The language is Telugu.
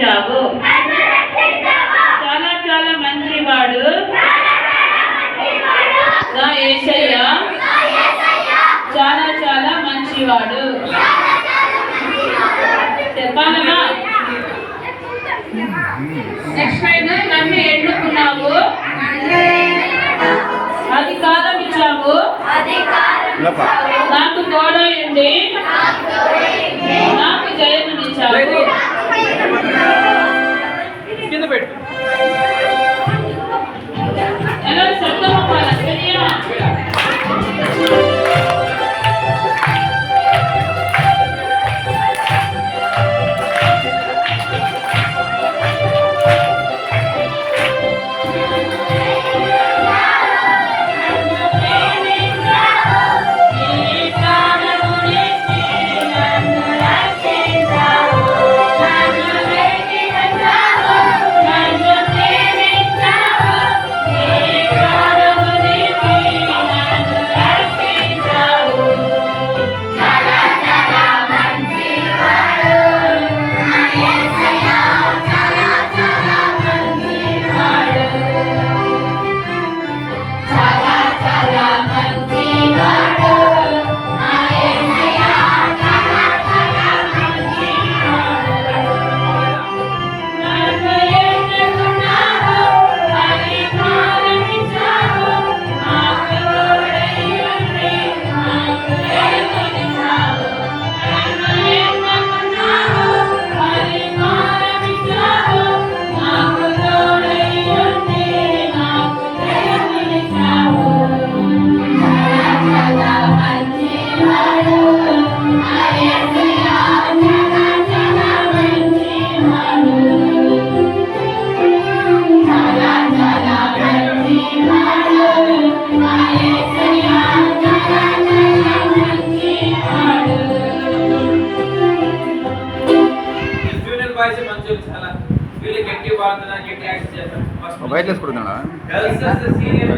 రక్షించావు. చాలా చాలా మంచివాడు నా యేసయ్య, చాలా చాలా మంచివాడు. చెప్పాలమ్మా. నెక్స్ట్ టైం నన్ను ఎన్నుకున్నావు, అధికారం ఇచ్చావు, నాకు తోడైండి, నాకు జయమునిచ్చావు. ఎలా శబ్దం అవ్వాలి తెలియా? బయట వేసుకుంటున్నా